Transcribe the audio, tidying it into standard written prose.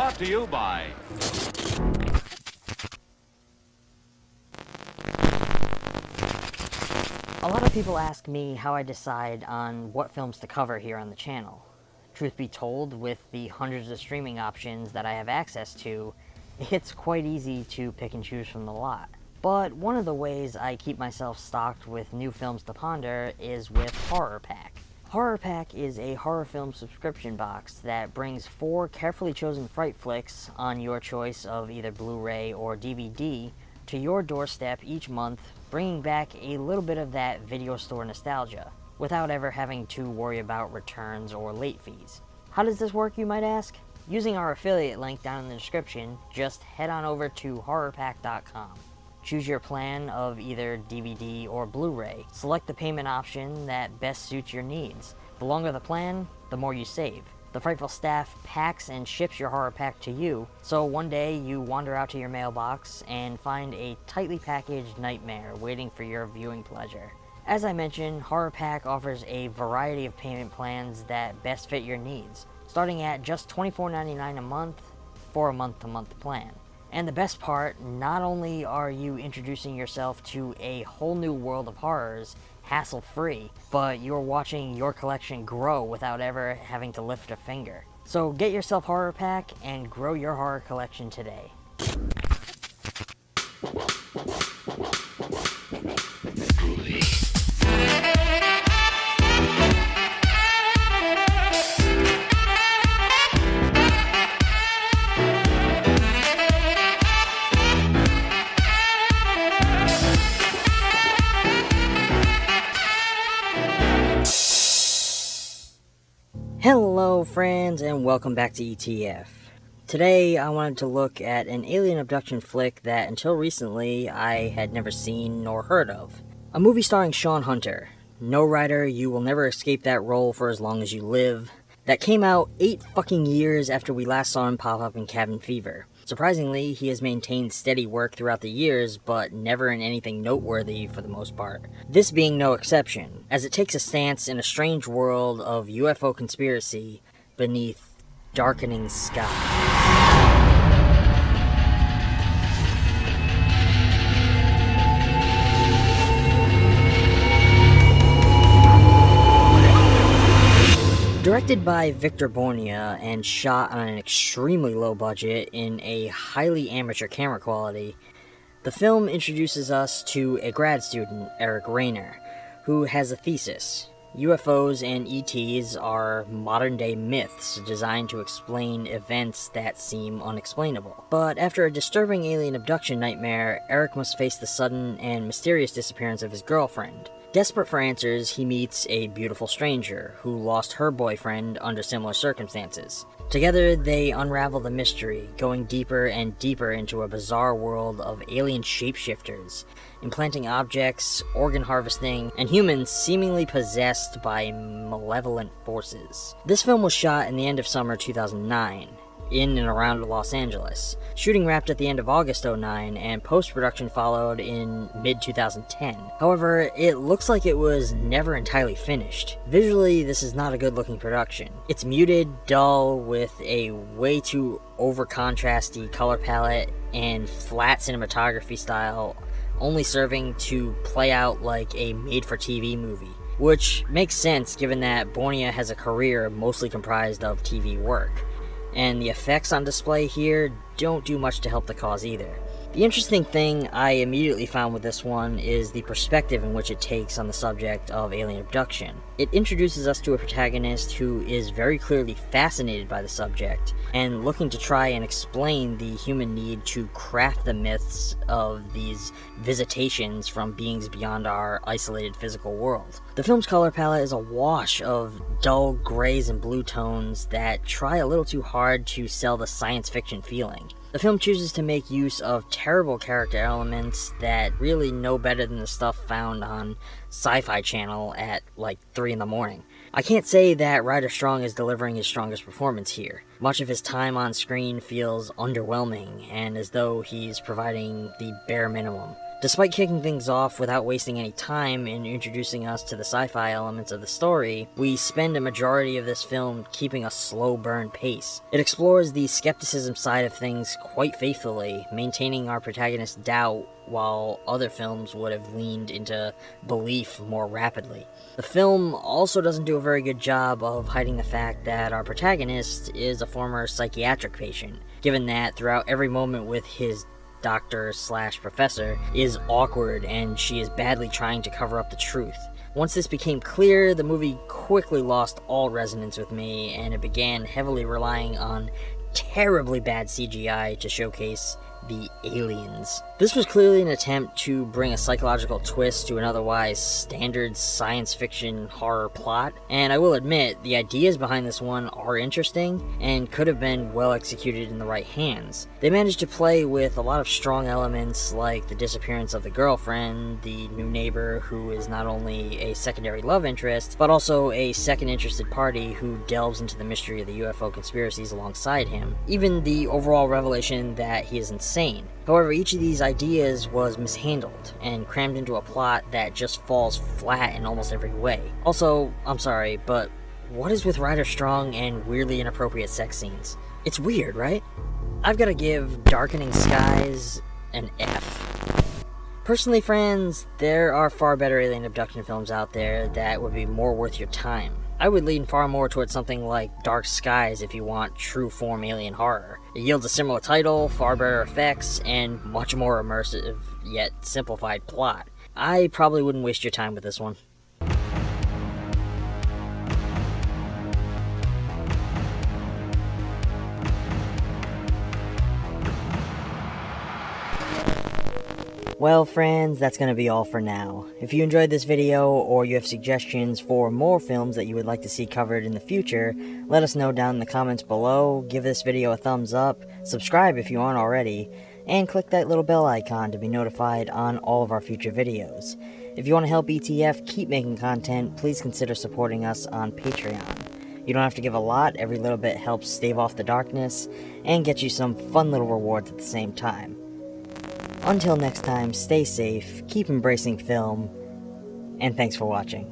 Brought to you by... A lot of people ask me how I decide on what films to cover here on the channel. Truth be told, with the hundreds of streaming options that I have access to, it's quite easy to pick and choose from the lot. But one of the ways I keep myself stocked with new films to ponder is with Horror Pack. Horror Pack is a horror film subscription box that brings 4 carefully chosen fright flicks on your choice of either Blu-ray or DVD to your doorstep each month, bringing back a little bit of that video store nostalgia, without ever having to worry about returns or late fees. How does this work, you might ask? Using our affiliate link down in the description, just head on over to horrorpack.com. Choose your plan of either DVD or Blu-ray. Select the payment option that best suits your needs. The longer the plan, the more you save. The Frightful staff packs and ships your horror pack to you, so one day you wander out to your mailbox and find a tightly packaged nightmare waiting for your viewing pleasure. As I mentioned, Horror Pack offers a variety of payment plans that best fit your needs, starting at just $24.99 a month for a month-to-month plan. And the best part, not only are you introducing yourself to a whole new world of horrors, hassle-free, but you're watching your collection grow without ever having to lift a finger. So get yourself Horror Pack and grow your horror collection today. Hello friends, and welcome back to ETF. Today I wanted to look at an alien abduction flick that until recently I had never seen nor heard of. A movie starring Sean Hunter. No writer, you will never escape that role for as long as you live. That came out 8 fucking years after we last saw him pop up in Cabin Fever. Surprisingly, he has maintained steady work throughout the years, but never in anything noteworthy for the most part. This being no exception, as it takes a stance in a strange world of UFO conspiracy beneath Darkening Sky. Directed by Victor Bornia and shot on an extremely low budget in a highly amateur camera quality, the film introduces us to a grad student, Eric Rayner, who has a thesis. UFOs and ETs are modern-day myths designed to explain events that seem unexplainable. But after a disturbing alien abduction nightmare, Eric must face the sudden and mysterious disappearance of his girlfriend. Desperate for answers, he meets a beautiful stranger who lost her boyfriend under similar circumstances. Together, they unravel the mystery, going deeper and deeper into a bizarre world of alien shapeshifters, implanting objects, organ harvesting, and humans seemingly possessed by malevolent forces. This film was shot in the end of summer 2009. In and around Los Angeles. Shooting wrapped at the end of August 2009, and post-production followed in mid-2010. However, it looks like it was never entirely finished. Visually, this is not a good-looking production. It's muted, dull, with a way too over-contrasty color palette and flat cinematography style, only serving to play out like a made-for-TV movie. Which makes sense given that Bornia has a career mostly comprised of TV work. And the effects on display here don't do much to help the cause either. The interesting thing I immediately found with this one is the perspective in which it takes on the subject of alien abduction. It introduces us to a protagonist who is very clearly fascinated by the subject, and looking to try and explain the human need to craft the myths of these visitations from beings beyond our isolated physical world. The film's color palette is a wash of dull grays and blue tones that try a little too hard to sell the science fiction feeling. The film chooses to make use of terrible character elements that really know better than the stuff found on Sci-Fi channel at like 3 in the morning. I can't say that Ryder Strong is delivering his strongest performance here. Much of his time on screen feels underwhelming and as though he's providing the bare minimum. Despite kicking things off without wasting any time in introducing us to the sci-fi elements of the story, we spend a majority of this film keeping a slow burn pace. It explores the skepticism side of things quite faithfully, maintaining our protagonist's doubt while other films would have leaned into belief more rapidly. The film also doesn't do a very good job of hiding the fact that our protagonist is a former psychiatric patient, given that throughout every moment with his doctor/professor is awkward and she is badly trying to cover up the truth. Once this became clear, the movie quickly lost all resonance with me, and it began heavily relying on terribly bad CGI to showcase the aliens. This was clearly an attempt to bring a psychological twist to an otherwise standard science fiction horror plot, and I will admit, the ideas behind this one are interesting and could have been well executed in the right hands. They managed to play with a lot of strong elements like the disappearance of the girlfriend, the new neighbor who is not only a secondary love interest, but also a second interested party who delves into the mystery of the UFO conspiracies alongside him, even the overall revelation that he is insane. However, each of these ideas was mishandled and crammed into a plot that just falls flat in almost every way. Also, I'm sorry, but what is with Ryder Strong and weirdly inappropriate sex scenes? It's weird, right? I've got to give Darkening Skies an F. Personally, friends, there are far better alien abduction films out there that would be more worth your time. I would lean far more towards something like Dark Skies if you want true form alien horror. It yields a similar title, far better effects, and much more immersive, yet simplified plot. I probably wouldn't waste your time with this one. Well friends, that's going to be all for now. If you enjoyed this video, or you have suggestions for more films that you would like to see covered in the future, let us know down in the comments below, give this video a thumbs up, subscribe if you aren't already, and click that little bell icon to be notified on all of our future videos. If you want to help ETF keep making content, please consider supporting us on Patreon. You don't have to give a lot, every little bit helps stave off the darkness, and get you some fun little rewards at the same time. Until next time, stay safe, keep embracing film, and thanks for watching.